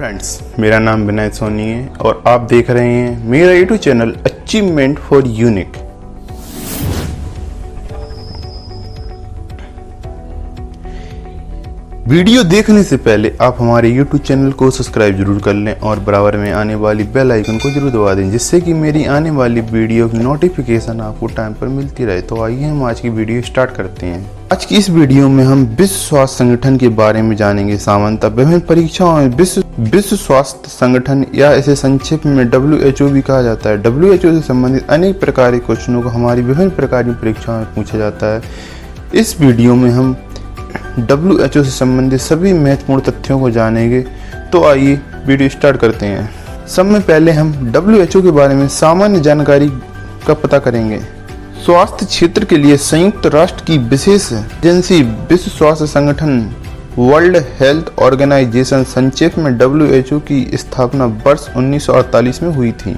Friends, मेरा नाम विनय सोनी है और आप देख रहे हैं मेरा YouTube channel achievement for unique. Video देखने से पहले आप हमारे YouTube चैनल को सब्सक्राइब जरूर कर लें और बराबर में आने वाली बेल आइकन को जरूर दबा दें, जिससे कि मेरी आने वाली वीडियो की नोटिफिकेशन आपको टाइम पर मिलती रहे। तो आइए हम आज की वीडियो स्टार्ट करते हैं। आज की इस वीडियो में हम विश्व स्वास्थ्य संगठन के बारे में जानेंगे। सामान्यतः विभिन्न परीक्षाओं में विश्व स्वास्थ्य संगठन या इसे संक्षेप में WHO भी कहा जाता है। WHO से संबंधित अनेक प्रकार के क्वेश्चनों को हमारी विभिन्न प्रकार की परीक्षाओं में पूछा जाता है। इस वीडियो में हम WHO से संबंधित सभी महत्वपूर्ण तथ्यों को जानेंगे। तो आइए वीडियो स्टार्ट करते हैं। सब में पहले हम WHO के बारे में सामान्य जानकारी का पता करेंगे। स्वास्थ्य क्षेत्र के लिए संयुक्त राष्ट्र की विशेष एजेंसी विश्व स्वास्थ्य संगठन वर्ल्ड हेल्थ ऑर्गेनाइजेशन संक्षेप में WHO की स्थापना वर्ष 1948 में हुई थी।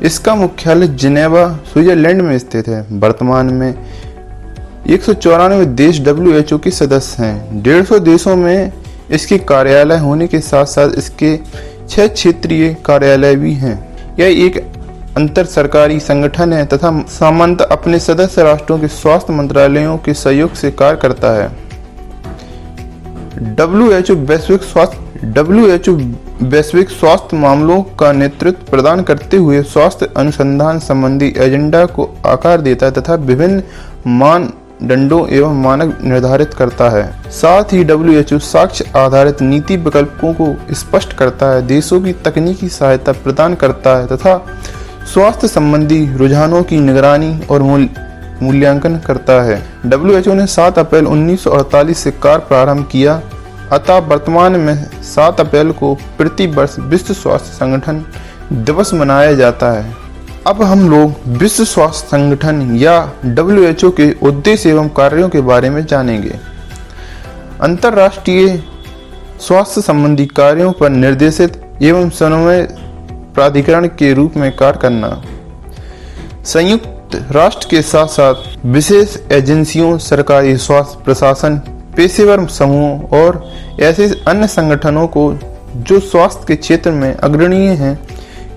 इसका मुख्यालय जिनेवा स्विट्जरलैंड में स्थित है। वर्तमान में 194 देश WHO के सदस्य हैं। 150 देशों में इसके कार्यालय होने के साथ साथ इसके 6 क्षेत्रीय कार्यालय भी हैं। यह एक अंतर सरकारी संगठन है तथा सामान्यतः अपने सदस्य राष्ट्रों के स्वास्थ्य मंत्रालयों के सहयोग से कार्य करता है। WHO वैश्विक स्वास्थ्य मामलों का नेतृत्व प्रदान करते हुए स्वास्थ्य अनुसंधान संबंधी एजेंडा को आकार देता है तथा विभिन्न मानदंडों एवं मानक निर्धारित करता है। साथ ही WHO साक्ष्य आधारित नीति विकल्पों को स्पष्ट करता है, देशों की तकनीकी सहायता प्रदान करता है तथा स्वास्थ्य संबंधी रुझानों की निगरानी और मूल्यांकन करता है। WHO ने 7 अप्रैल 1948 से कार्य प्रारंभ किया, अतः वर्तमान में 7 अप्रैल को प्रति वर्ष विश्व स्वास्थ्य संगठन दिवस मनाया जाता है। अब हम लोग विश्व स्वास्थ्य संगठन या WHO के उद्देश्य एवं कार्यों के बारे में जानेंगे। अंतर्राष्ट्रीय स्वास्थ्य संबंधी कार्यों पर निर्देशित एवं समन्वय प्राधिकरण के रूप में कार्य करना। संयुक्त राष्ट्र के साथ साथ विशेष एजेंसियों, सरकारी स्वास्थ्य प्रशासन, पेशेवर समूहों और ऐसे अन्य संगठनों को जो स्वास्थ्य के क्षेत्र में अग्रणीय हैं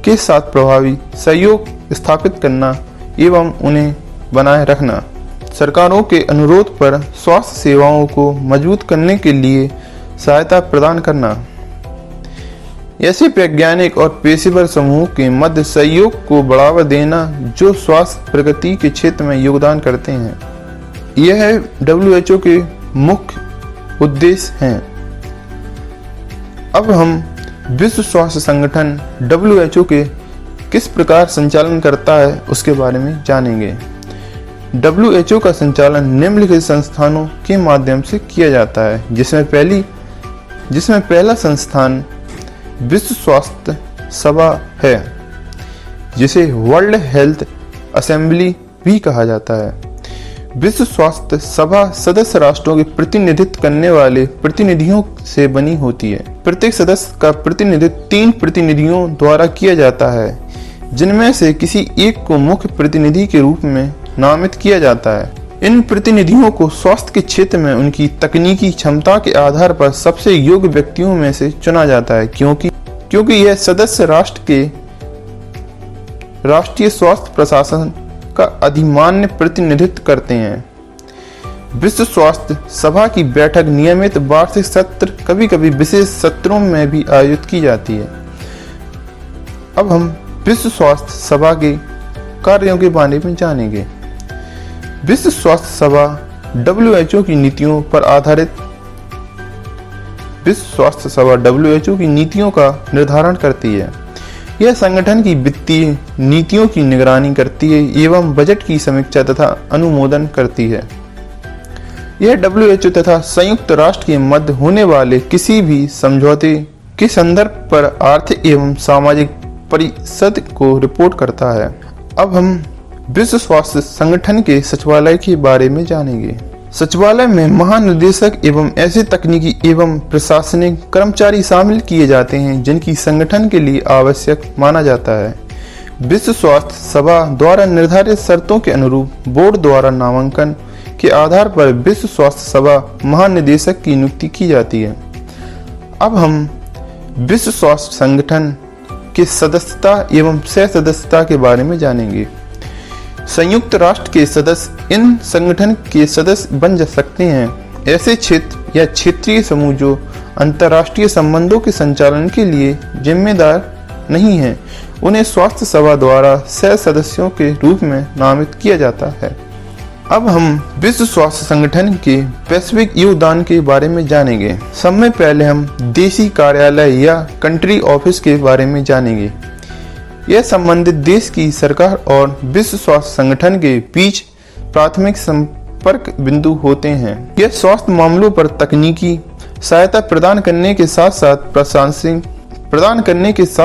के साथ प्रभावी सहयोग स्थापित करना एवं उन्हें बनाए रखना। सरकारों के अनुरोध पर स्वास्थ्य सेवाओं को मजबूत करने के लिए सहायता प्रदान करना। ऐसे वैज्ञानिक और पेशेवर समूहों के मध्य सहयोग को बढ़ावा देना जो स्वास्थ्य प्रगति के क्षेत्र में योगदान करते हैं। यह WHO के मुख्य उद्देश्य हैं। अब हम विश्व स्वास्थ्य संगठन WHO के किस प्रकार संचालन करता है उसके बारे में जानेंगे। WHO का संचालन निम्नलिखित संस्थानों के माध्यम से किया जाता है, जिसमें पहला संस्थान विश्व स्वास्थ्य सभा है, जिसे वर्ल्ड हेल्थ असेंबली भी कहा जाता है। विश्व स्वास्थ्य सभा सदस्य राष्ट्रों के प्रतिनिधित्व करने वाले प्रतिनिधियों से बनी होती है। प्रत्येक सदस्य का प्रतिनिधित्व 3 प्रतिनिधियों द्वारा किया जाता है, जिनमें से किसी एक को मुख्य प्रतिनिधि के रूप में नामित किया जाता है। इन प्रतिनिधियों को स्वास्थ्य के क्षेत्र में उनकी तकनीकी क्षमता के आधार पर सबसे योग्य व्यक्तियों में से चुना जाता है, क्योंकि यह सदस्य राष्ट्र के राष्ट्रीय स्वास्थ्य प्रशासन का अधिमान्य प्रतिनिधित्व करते हैं। विश्व स्वास्थ्य सभा की बैठक नियमित वार्षिक सत्र, कभी कभी विशेष सत्रों में भी आयोजित की जाती है। अब हम विश्व स्वास्थ्य सभा के कार्यों के बारे में जानेंगे। विश्व स्वास्थ्य सभा WHO की नीतियों पर आधारित विश्व स्वास्थ्य सभा WHO की नीतियों का निर्धारण करती है। यह संगठन की वित्तीय नीतियों की निगरानी करती है एवं बजट की समीक्षा तथा अनुमोदन करती है। यह WHO तथा संयुक्त राष्ट्र के मध्य होने वाले किसी भी समझौते के संदर्भ पर आर्थिक एवं सामाजिक परिषद को रिपोर्ट करता है। अब हम विश्व स्वास्थ्य संगठन के सचिवालय के बारे में जानेंगे। सचिवालय में महानिदेशक एवं ऐसे तकनीकी एवं प्रशासनिक कर्मचारी शामिल किए जाते हैं जिनकी संगठन के लिए आवश्यक माना जाता है। विश्व स्वास्थ्य सभा द्वारा निर्धारित शर्तों के अनुरूप बोर्ड द्वारा नामांकन के आधार पर विश्व स्वास्थ्य सभा महानिदेशक की नियुक्ति की जाती है। अब हम विश्व स्वास्थ्य संगठन के सदस्यता एवं सह सदस्यता के बारे में जानेंगे। संयुक्त राष्ट्र के सदस्य इन संगठन के सदस्य बन जा सकते हैं ऐसे क्षेत्र या क्षेत्रीय समूह जो अंतर्राष्ट्रीय संबंधों के संचालन के लिए जिम्मेदार नहीं है, उन्हें स्वास्थ्य सभा द्वारा सह सदस्यों के रूप में नामित किया जाता है। अब हम विश्व स्वास्थ्य संगठन के वैश्विक योगदान के बारे में जानेंगे। सब में पहले हम देशी कार्यालय या कंट्री ऑफिस के बारे में जानेंगे। यह संबंधित देश की सरकार और विश्व स्वास्थ्य संगठन के बीच प्राथमिक संपर्क बिंदु होते हैं। यह स्वास्थ्य मामलों पर तकनीकी सहायता प्रदान करने के साथ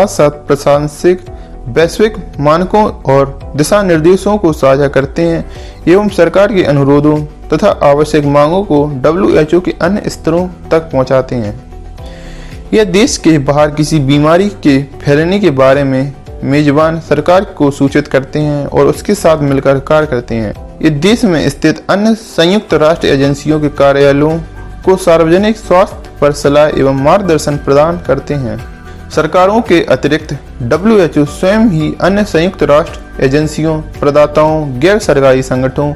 साथ प्रशासनिक वैश्विक मानकों और दिशा निर्देशों को साझा करते हैं एवं सरकार के अनुरोधों तथा आवश्यक मांगों को WHO के अन्य स्तरों तक पहुंचाते हैं। यह देश के बाहर किसी बीमारी के फैलने के बारे में मेजबान सरकार को सूचित करते हैं और उसके साथ मिलकर कार्य करते हैं। ये देश में स्थित अन्य संयुक्त राष्ट्र एजेंसियों के कार्यालयों को सार्वजनिक स्वास्थ्य पर सलाह एवं मार्गदर्शन प्रदान करते हैं। सरकारों के अतिरिक्त WHO स्वयं ही अन्य संयुक्त राष्ट्र एजेंसियों, प्रदाताओं, गैर सरकारी संगठनों,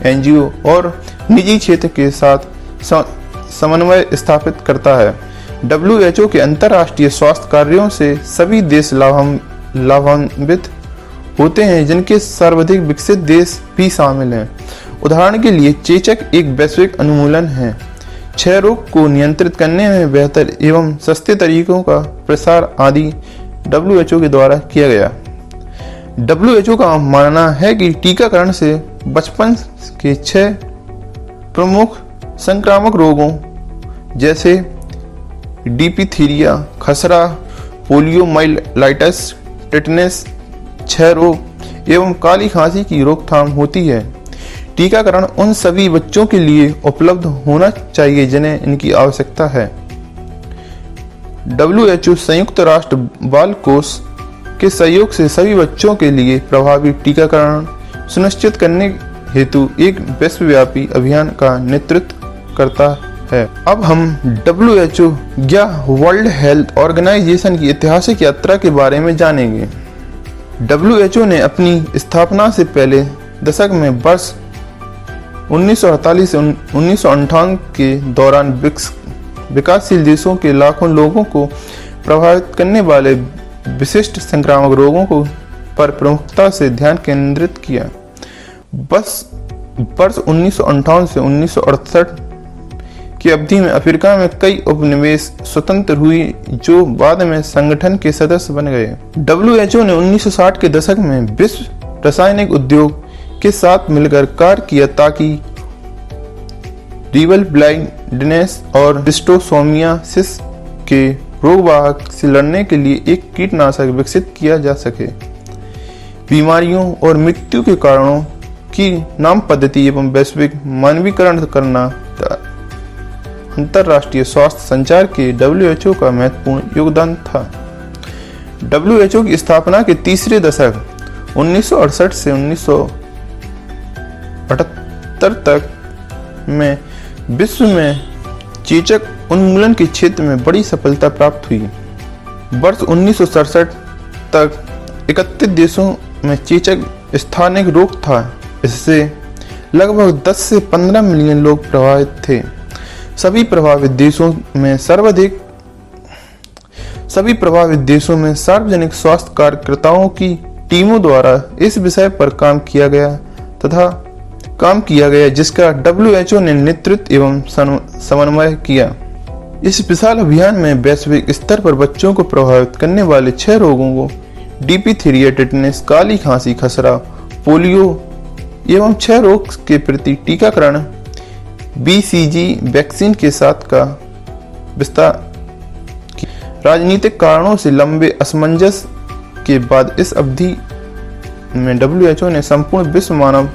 NGO और निजी क्षेत्र के साथ समन्वय स्थापित करता है। WHO के अंतर्राष्ट्रीय स्वास्थ्य कार्यों से सभी देश लाभान्वित होते हैं, जिनके सर्वाधिक विकसित देश भी शामिल हैं। उदाहरण के लिए चेचक एक वैश्विक उन्मूलन है। क्षय रोग को नियंत्रित करने में बेहतर एवं सस्ते तरीकों का प्रसार आदि WHO के द्वारा किया गया। WHO का मानना है कि टीकाकरण से बचपन के 6 प्रमुख संक्रामक रोगों जैसे डिप्थीरिया, खसरा, पोलियोमाइलाइटिस, टेटनस, क्षय रोग एवं काली खांसी की रोकथाम होती है। टीकाकरण उन सभी बच्चों के लिए उपलब्ध होना चाहिए जिन्हें इनकी आवश्यकता है। WHO संयुक्त राष्ट्र बाल कोष के सहयोग से सभी बच्चों के लिए प्रभावी टीकाकरण सुनिश्चित करने हेतु एक विश्वव्यापी अभियान का नेतृत्व करता है। अब हम WHO या वर्ल्ड हेल्थ ऑर्गेनाइजेशन की ऐतिहासिक यात्रा के बारे में जानेंगे। WHO ने अपनी स्थापना से पहले दशक में वर्ष 1948 से 1958 के दौरान विकासशील देशों के लाखों लोगों को प्रभावित करने वाले विशिष्ट संक्रामक रोगों पर प्रमुखता से ध्यान केंद्रित किया। वर्ष 1958 से 1968 की अवधि में अफ्रीका में कई उपनिवेश स्वतंत्र हुई जो बाद में संगठन के सदस्य बन गए। WHO ने 1960 के दशक में विश्व रासायनिक उद्योग के साथ मिलकर कार्य किया ताकि रिवल ब्लाइंडनेस और डिस्ट्रोसोमियासिस के रोगवाहक से लड़ने के लिए एक कीटनाशक विकसित किया जा सके। बीमारियों और मृत्यु के कारणों की नाम पद्धति एवं वैश्विक मानवीकरण करना अंतर्राष्ट्रीय स्वास्थ्य संचार के WHO का महत्वपूर्ण योगदान था। WHO की स्थापना के तीसरे दशक 1968 से 1978 तक में विश्व में चेचक उन्मूलन के क्षेत्र में बड़ी सफलता प्राप्त हुई। वर्ष 1967 तक 31 देशों में चेचक स्थानिक रोग था। इससे लगभग 10 से 15 मिलियन लोग प्रभावित थे। सभी प्रभावित देशों में सार्वजनिक स्वास्थ्य कार्यकर्ताओं की टीमों द्वारा इस विषय पर काम किया गया जिसका WHO ने नेतृत्व एवं समन्वय किया। इस विशाल अभियान में वैश्विक स्तर पर बच्चों को प्रभावित करने वाले 6 रोगों को डिप्थीरिया, टेटनस, काली खांसी, खसरा, पोलियो एवं क्षय रोग के प्रति टीकाकरण BCG वैक्सीन के साथ का विस्तार। राजनीतिक कारणों से लंबे असमंजस के बाद इस अवधि में WHO ने संपूर्ण विश्व मानव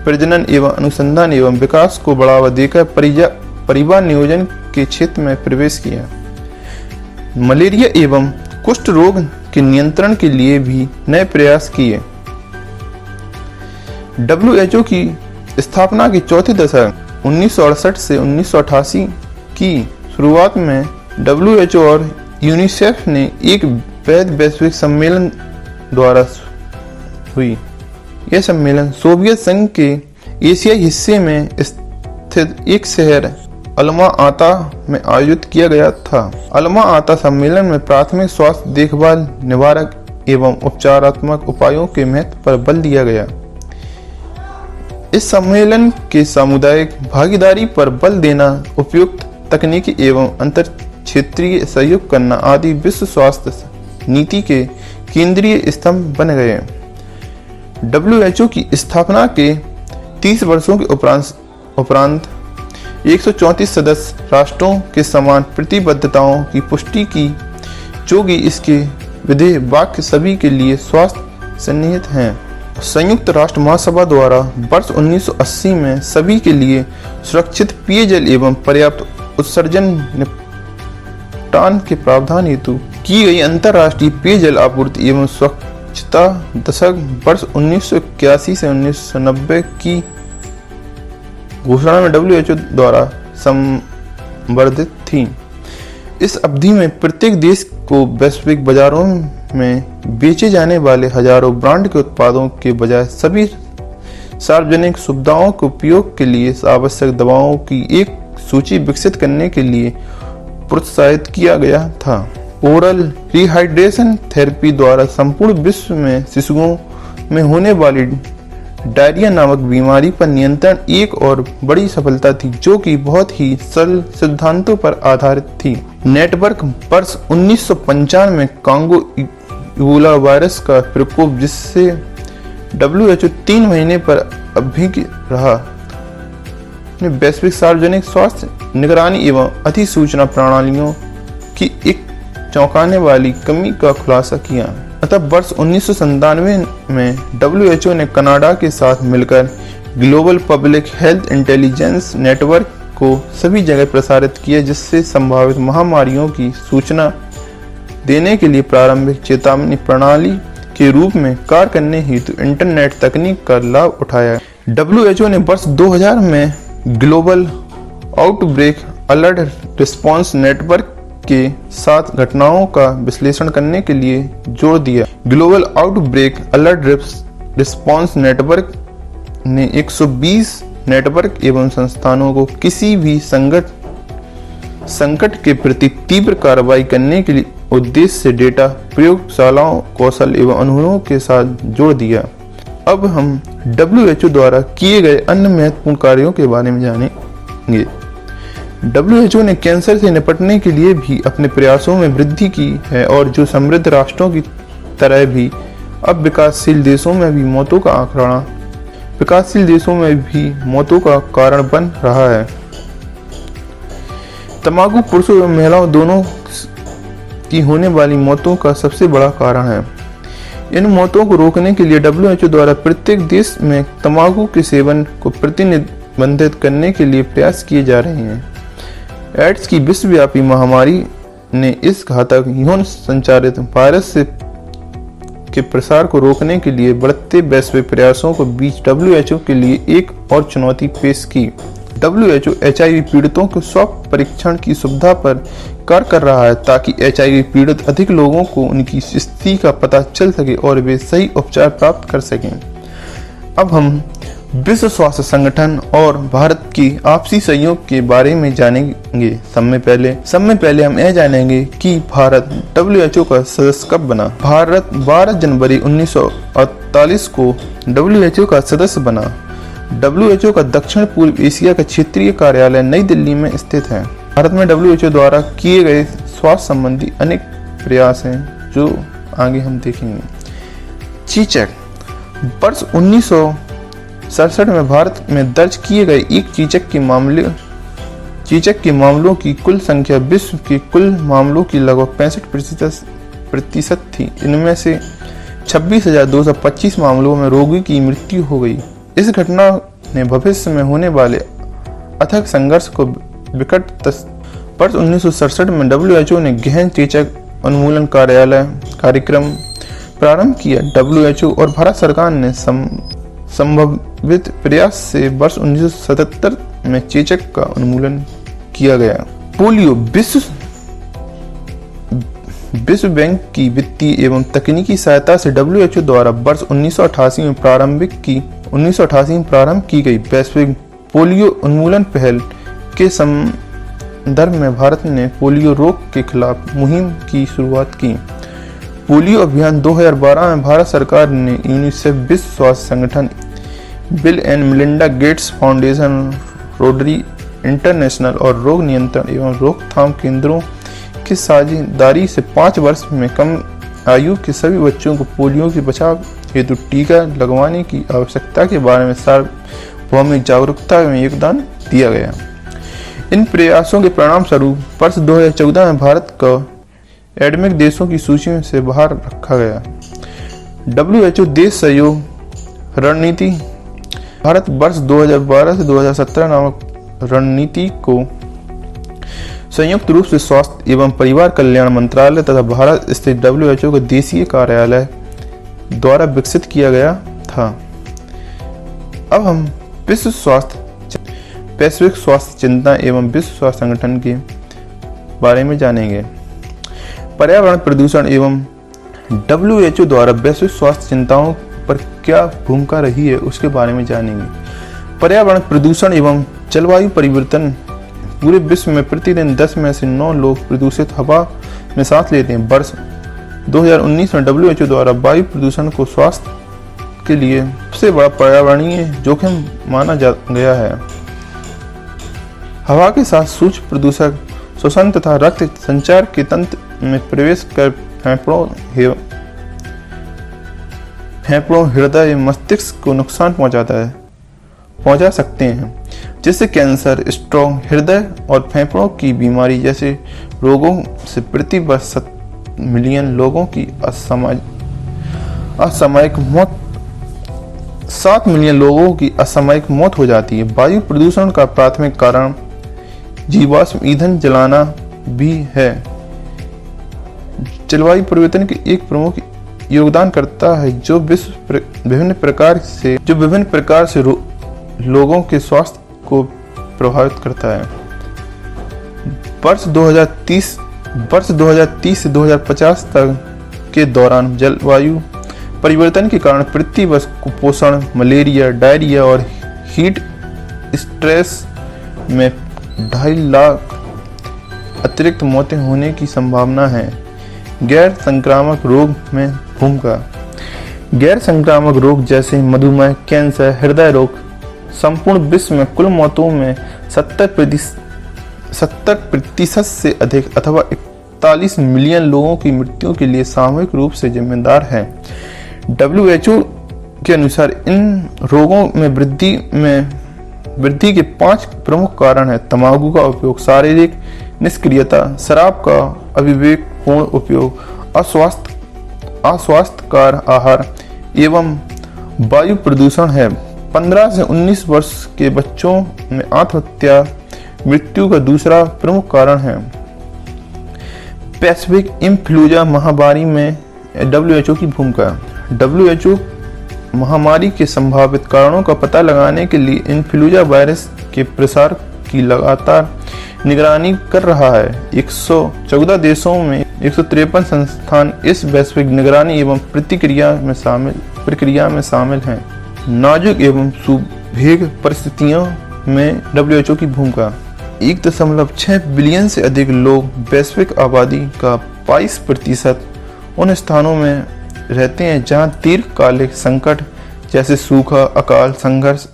प्रजनन एवं अनुसंधान एवं विकास को बढ़ावा देकर परिवार नियोजन के क्षेत्र में प्रवेश किया। मलेरिया एवं कुष्ठ रोग के नियंत्रण के लिए भी नए प्रयास किए। WHO की स्थापना के चौथे दशक 1968 से 1988 की शुरुआत में WHO और यूनिसेफ ने एक वैश्विक सम्मेलन द्वारा हुई। यह सम्मेलन सोवियत संघ के एशियाई हिस्से में स्थित एक शहर अल्मा आता में आयोजित किया गया था। अल्मा आता सम्मेलन में प्राथमिक स्वास्थ्य देखभाल, निवारक एवं उपचारात्मक उपायों के महत्व पर बल दिया गया। इस सम्मेलन के सामुदायिक भागीदारी पर बल देना, उपयुक्त तकनीकी एवं अंतर क्षेत्रीय सहयोग करना आदि विश्व स्वास्थ्य नीति के केंद्रीय स्तंभ बन गए। WHO की स्थापना के 30 वर्षों के उपरांत 134 सदस्य राष्ट्रों के समान प्रतिबद्धताओं की पुष्टि की, जो कि इसके विधेय वाक्य सभी के लिए स्वास्थ्य सन्निहित हैं। संयुक्त राष्ट्र महासभा द्वारा वर्ष 1980 में सभी के लिए सुरक्षित पेयजल एवं पर्याप्त उत्सर्जन निपटान के प्रावधान हेतु की गई अंतर्राष्ट्रीय पेयजल आपूर्ति एवं स्वच्छता दशक वर्ष 1981 से 1990 की घोषणा में WHO द्वारा संवर्धित थी। इस अवधि में प्रत्येक देश को वैश्विक बाजारों में बेचे जाने वाले हजारों ब्रांड के उत्पादों के बजाय सभी सार्वजनिक सुविधाओं के उपयोग के लिए आवश्यक दवाओं की एक सूची विकसित करने के लिए प्रोत्साहित किया गया था। ओरल रिहाइड्रेशन थेरेपी द्वारा संपूर्ण विश्व में शिशुओं में होने वाली डायरिया नामक बीमारी पर नियंत्रण एक और बड़ी सफलता थी, जो कि बहुत ही सरल सिद्धांतों पर आधारित थी। नेटवर्क वर्ष 1995 में कांगो इबोला वायरस का प्रकोप, जिससे WHO 3 महीने पर अभिज्ञ रहा, ने वैश्विक सार्वजनिक स्वास्थ्य निगरानी एवं अधिसूचना प्रणालियों की एक चौंकाने वाली कमी का खुलासा किया। अतः वर्ष 1997 में WHO ने कनाडा के साथ मिलकर global public health intelligence network को सभी जगह प्रसारित किया, जिससे संभावित महामारियों की सूचना देने के लिए प्रारंभिक चेतावनी प्रणाली के रूप में कार्य करने हेतु इंटरनेट तकनीक का लाभ उठाया। WHO ने वर्ष 2000 में global outbreak alert response network के साथ घटनाओं का विश्लेषण करने के लिए जोड़ दिया। Global outbreak alert response network ने 120 नेटवर्क एवं संस्थानों को किसी भी संकट के प्रति तीव्र कार्रवाई करने के लिए उद्देश्य से डेटा, प्रयोगशालाओं, कौशल एवं अनुभवों के साथ जोड़ दिया। अब हम WHO द्वारा किए गए अन्य महत्वपूर्ण कार्यों के बारे में जानेंगे। WHO ने कैंसर से निपटने के लिए भी अपने प्रयासों में वृद्धि की है, और जो समृद्ध राष्ट्रों की तरह भी अब विकासशील देशों में भी मौतों का कारण बन रहा है। तंबाकू पुरुषों एवं महिलाओं दोनों की होने वाली मौतों का सबसे बड़ा कारण है। इन मौतों को रोकने के लिए WHO द्वारा प्रत्येक देश में तंबाकू के सेवन को प्रतिबंधित करने के लिए प्रयास किए जा रहे हैं। एड्स की विश्वव्यापी महामारी ने इस घातक यौन संचारित वायरस के प्रसार को रोकने के लिए बढ़ते वैश्विक प्रयासों के बीच WHO के लिए एक और चुनौती पेश की। WHO HIV पीड़ितों के स्वाब परीक्षण की सुविधा पर कार्य कर रहा है, ताकि HIV पीड़ित अधिक लोगों को उनकी स्थिति का पता चल सके और वे सही उपचार प्राप्त कर सकें। अब हम विश्व स्वास्थ्य संगठन और भारत की आपसी सहयोग के बारे में जानेंगे। सब में पहले हम यह जानेंगे कि भारत WHO का सदस्य कब बना। भारत 12 जनवरी 1948 को WHO का सदस्य बना। WHO का दक्षिण पूर्व एशिया का क्षेत्रीय कार्यालय नई दिल्ली में स्थित है। भारत में WHO द्वारा किए गए स्वास्थ्य संबंधी अनेक प्रयास हैं, जो आगे हम देखेंगे। चेचक वर्ष 1967 में भारत में दर्ज किए गए एक चेचक के मामलों की कुल संख्या विश्व के कुल मामलों की लगभग 65% थी। इनमें से 26,225 मामलों में रोगी की मृत्यु हो गई। इस घटना ने भविष्य में होने वाले अथक संघर्ष को विकट वर्ष 1967 में WHO ने गहन चेचक उन्मूलन कार्यक्रम प्रारंभ किया। WHO और भारत सरकार ने संभावित प्रयास से वर्ष 1977 में चेचक का उन्मूलन किया गया। पोलियो विश्व बैंक की वित्तीय एवं तकनीकी सहायता से WHO द्वारा वर्ष 1988 में प्रारंभ की गई वैश्विक पोलियो उन्मूलन पहल के संदर्भ में भारत ने पोलियो रोग के खिलाफ मुहिम की शुरुआत की। पोलियो अभियान 2012 में भारत सरकार ने यूनिसेफ, विश्व स्वास्थ्य संगठन, bill and Melinda Gates foundation, rotary international और रोग नियंत्रण एवं रोकथाम केंद्रों की साझेदारी से 5 वर्ष में कम आयु के सभी बच्चों को पोलियो के बचाव हेतु टीका लगवाने की आवश्यकता के बारे में सार्वभौमिक जागरूकता में योगदान दिया गया। इन प्रयासों के परिणाम स्वरूप वर्ष 2014 में भारत को एंडेमिक देशों की सूची से बाहर रखा गया। WHO देश सहयोग रणनीति भारत वर्ष 2012 से 2017 नामक रणनीति को संयुक्त रूप से स्वास्थ्य एवं परिवार कल्याण मंत्रालय तथा भारत स्थित WHO के देशीय कार्यालय द्वारा विकसित किया गया था। अब हम वैश्विक स्वास्थ्य चिंता एवं विश्व स्वास्थ्य संगठन के बारे में जानेंगे। पर्यावरण प्रदूषण एवं WHO द्वारा वैश्विक स्वास्थ्य चिंताओं पर क्या भूमिका रही है उसके बारे में जानेंगे। पर्यावरण प्रदूषण एवं जलवायु परिवर्तन पूरे विश्व में प्रतिदिन 10 में से 9 लोग प्रदूषित हवा में सांस लेते हैं। वर्ष 2019 में WHO द्वारा वायु प्रदूषण को स्वास्थ्य के लिए सबसे बड़ा पर्यावरणीय जोखिम माना गया है। हवा के साथ सूक्ष्म प्रदूषक श्वसन तथा रक्त संचार के तंत्र में प्रवेश कर फेफड़ों, हृदय, मस्तिष्क को नुकसान पहुंचा सकते हैं, जिससे कैंसर, स्ट्रोक, हृदय और फेफड़ों की बीमारी जैसे रोगों से प्रति वर्ष 7 मिलियन लोगों की असामयिक मौत हो जाती है। वायु प्रदूषण का प्राथमिक कारण जीवाश्म ईंधन जलाना भी है। जलवायु परिवर्तन के एक प्रमुख योगदान करता है जो विभिन्न प्रकार से लोगों के स्वास्थ्य को प्रभावित करता है। वर्ष 2030 से 2050 तक के दौरान जलवायु परिवर्तन के कारण प्रति वर्ष कुपोषण, मलेरिया, डायरिया और हीट स्ट्रेस में 2.5 लाख अतिरिक्त मौतें होने की संभावना है। गैर संक्रामक रोग में भूमिका। गैर संक्रामक रोग जैसे मधुमेह, कैंसर, हृदय रोग संपूर्ण विश्व में कुल मौतों में 70% से अधिक अथवा 41 मिलियन लोगों की मृत्यु के लिए सामूहिक रूप से जिम्मेदार है। WHO के अनुसार इन रोगों में वृद्धि के 5 प्रमुख कारण हैं: तंबाकू का उपयोग, शारीरिक निष्क्रियता, शराब का अविवेकपूर्ण उपयोग, अस्वास्थ्यकर आहार एवं वायु प्रदूषण है। 15 से 19 वर्ष के बच्चों में आत्महत्या मृत्यु का दूसरा प्रमुख कारण है। वैश्विक इन्फ्लुएंजा महामारी में WHO की भूमिका। WHO महामारी के संभावित कारणों का पता लगाने के लिए इन्फ्लुएंजा वायरस के प्रसार की लगातार निगरानी कर रहा है। 114 देशों में 153 संस्थान इस वैश्विक निगरानी एवं प्रक्रिया में शामिल हैं। नाजुक एवं सुभेद्य परिस्थितियों में WHO की भूमिका। 1.6 बिलियन से अधिक लोग, वैश्विक आबादी का 22% उन स्थानों में रहते हैं जहां दीर्घकालिक संकट जैसे सूखा, अकाल, संघर्ष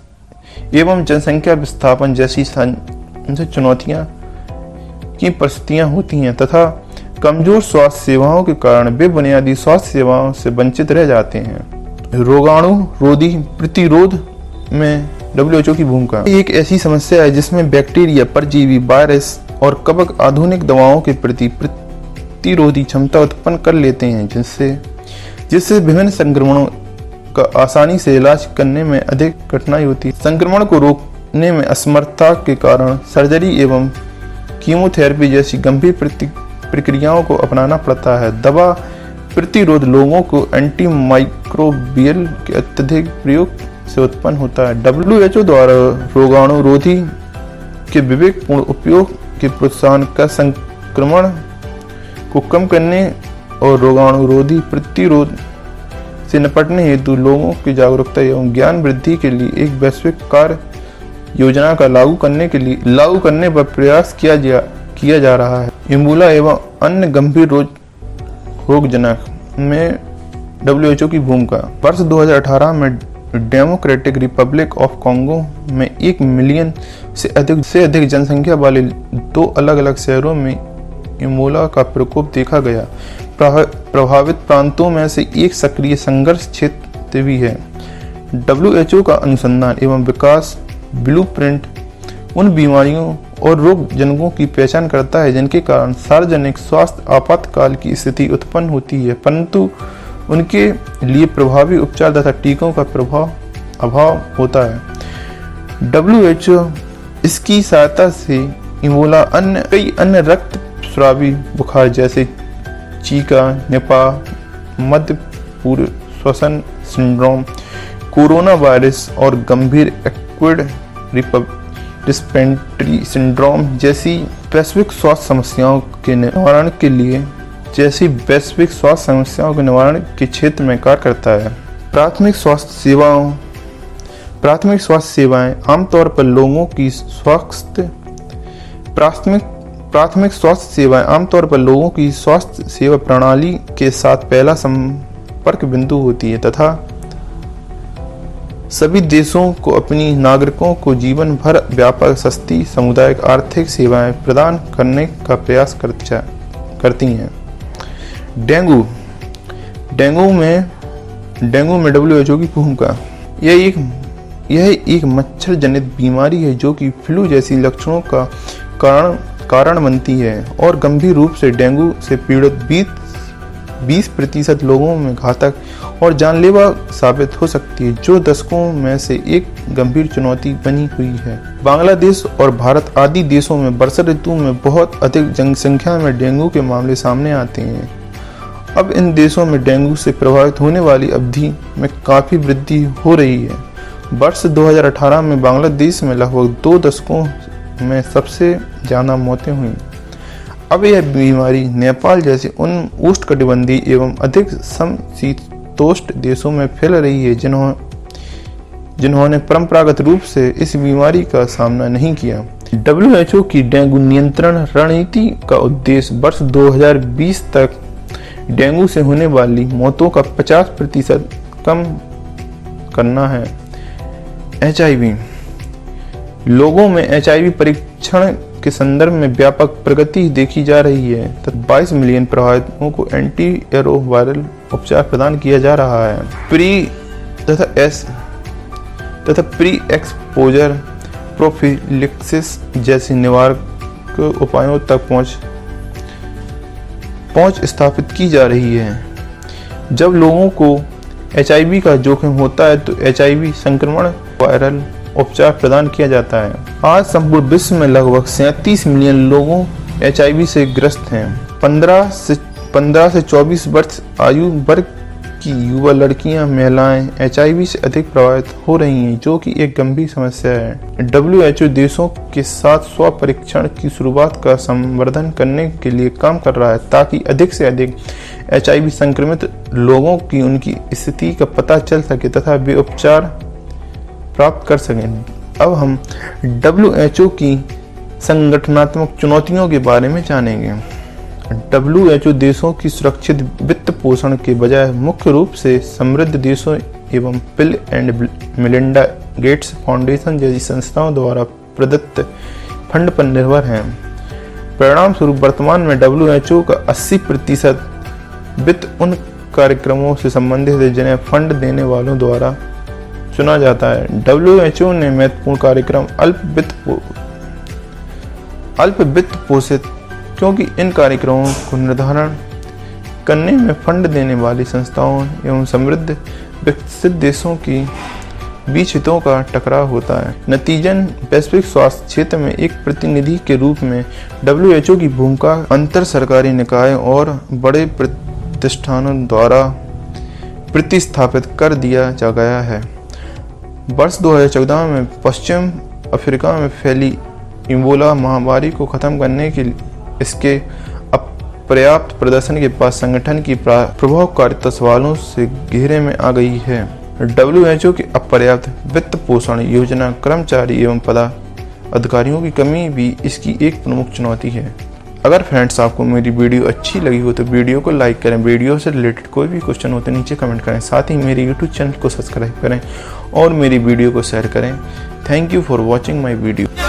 एवं जनसंख्या विस्थापन जैसी चुनौतियां की परिस्थितियां होती हैं तथा कमजोर स्वास्थ्य सेवाओं के कारण वे बुनियादी स्वास्थ्य सेवाओं से वंचित रह जाते हैं। रोगाणु रोधी प्रतिरोध में WHO की भूमिका। एक ऐसी समस्या है जिसमें बैक्टीरिया, परजीवी, वायरस और कवक आधुनिक दवाओं के प्रति प्रतिरोधी क्षमता उत्पन्न कर लेते हैं, जिससे विभिन्न संक्रमणों का आसानी से इलाज करने में अधिक कठिनाई होती है। संक्रमण को रोकने में असमर्थता के कारण सर्जरी एवं कीमोथेरेपी जैसी गंभीर प्रक्रियाओं को अपनाना पड़ता है। दवा प्रतिरोध लोगों को एंटीमाइक्रोबियल के अत्यधिक प्रयोग से उत्पन्न होता है। WHO द्वारा रोगाणु रोधी के विवेकपूर्ण उपयोग के प्रोत्साहन का संक्रमण को कम करने और रोगाणुरोधी प्रतिरोध से निपटने हेतु लोगों की जागरूकता एवं ज्ञान वृद्धि के लिए एक वैश्विक कार्य योजना का लागू करने पर प्रयास किया जा रहा है। इबोला एवं अन्य गंभीर रोगजनक में WHO की भूमिका। वर्ष 2018 में डेमोक्रेटिक रिपब्लिक ऑफ कॉन्गो में 1 मिलियन से अधिक जनसंख्या वाले 2 अलग-अलग शहरों में इबोला का प्रकोप देखा गया। प्रभावित प्रांतों में से एक सक्रिय संघर्ष क्षेत्र भी है। WHO का अनुसंधान एवं विकास ब्लूप्रिंट उन बीमारियों और रोगजनकों की पहचान करता है जिनके कारण सार्वजनिक स्वास्थ्य आपातकाल की स्थिति उत्पन्न होती है, परंतु उनके लिए प्रभावी उपचार तथा टीकों का अभाव होता है। WHO इसकी सहायता से इबोला कई अन्य रक्त स्रावी बुखार जैसे चीका, निपाह, मध्य पूर्व श्वसन सिंड्रोम, कोरोना वायरस और गंभीर एक्विड रिस्पिरेटरी सिंड्रोम जैसी वैश्विक स्वास्थ्य समस्याओं के निवारण के क्षेत्र में कार्य करता है। प्राथमिक स्वास्थ्य सेवाएं आमतौर पर लोगों की स्वास्थ्य सेवा प्रणाली के साथ पहला संपर्क बिंदु होती है तथा सभी देशों को अपनी नागरिकों को जीवन भर व्यापक, सस्ती, सामुदायिक आर्थिक सेवाएं प्रदान करने का प्रयास करती हैं। डेंगू में WHO की भूमिका। यह एक मच्छर जनित बीमारी है जो कि फ्लू जैसी लक्षणों का कारण बनती है और गंभीर रूप से डेंगू से पीड़ित 20% लोगों में घातक और जानलेवा साबित हो सकती है, जो दशकों में से एक गंभीर चुनौती बनी हुई है। बांग्लादेश और भारत आदि देशों में वर्षा ऋतु में बहुत अधिक जनसंख्या में डेंगू के मामले सामने आते हैं। अब इन देशों में डेंगू से प्रभावित होने वाली अवधि में काफ़ी वृद्धि हो रही है। वर्ष 2018 में बांग्लादेश में लगभग 2 दशकों में सबसे ज़्यादा मौतें हुई। अब यह बीमारी नेपाल जैसे उन उष्णकटिबंधीय एवं अधिक समशीतोष्ण देशों में फैल रही है जिन्होंने परंपरागत रूप से इस बीमारी का सामना नहीं किया। WHO की डेंगू नियंत्रण रणनीति का उद्देश्य वर्ष 2020 तक डेंगू से होने वाली मौतों का 50% कम करना है। HIV लोगों में HIV परीक्षण के संदर्भ में व्यापक प्रगति देखी जा रही है तथा 22 मिलियन प्रभावितों को एंटी एरोवायरल उपचार प्रदान किया जा रहा है। प्री एक्सपोजर प्रोफिलिक्सिस जैसी निवारक उपायों तक पहुंच स्थापित की जा रही है। जब लोगों को HIV का जोखिम होता है तो HIV संक्रमण वायरल उपचार प्रदान किया जाता है। आज संपूर्ण विश्व में लगभग 37 मिलियन लोगों HIV से ग्रस्त हैं। 15 से 24 वर्ष आयु वर्ग की युवा लड़कियां, महिलाएं HIV से अधिक प्रभावित हो रही हैं, जो कि एक गंभीर समस्या है। WHO देशों के साथ स्व परीक्षण की शुरुआत का संवर्धन करने के लिए काम कर रहा है ताकि अधिक से अधिक HIV संक्रमित लोगों की उनकी स्थिति का पता चल सके तथा वे उपचार प्राप्त कर सकें। अब हम WHO की संगठनात्मक चुनौतियों के बारे में जानेंगे। WHO देशों की सुरक्षित वित्त पोषण के बजाय मुख्य रूप से समृद्ध देशों एवं bill and Melinda Gates foundation जैसी संस्थाओं द्वारा प्रदत्त फंड पर निर्भर है। परिणाम स्वरूप वर्तमान में WHO का 80% वित्त उन कार्यक्रमों से संबंधित है जिन्हें फंड देने वालों द्वारा चुना जाता है। WHO ने महत्वपूर्ण कार्यक्रम अल्प वित्त पोषित क्योंकि इन कार्यक्रमों को निर्धारण करने में फंड देने वाली संस्थाओं एवं समृद्ध विकसित देशों की बीच हितों का टकराव होता है। नतीजन वैश्विक स्वास्थ्य क्षेत्र में एक प्रतिनिधि के रूप में WHO की भूमिका अंतर सरकारी निकाय और बड़े प्रतिष्ठानों द्वारा प्रतिस्थापित कर दिया जा गया है। वर्ष 2014 में पश्चिम अफ्रीका में फैली इबोला महामारी को खत्म करने के इसके पर्याप्त प्रदर्शन के बाद संगठन की प्रभावकारिता सवालों से घेरे में आ गई है। WHO की अपर्याप्त वित्त पोषण योजना, कर्मचारी एवं पदाधिकारियों की कमी भी इसकी एक प्रमुख चुनौती है। अगर फ्रेंड्स आपको मेरी वीडियो अच्छी लगी हो तो वीडियो को लाइक करें, वीडियो से रिलेटेड कोई भी क्वेश्चन हो तो नीचे कमेंट करें, साथ ही मेरे यूट्यूब चैनल को सब्सक्राइब करें और मेरी वीडियो को शेयर करें। Thank you for watching my video.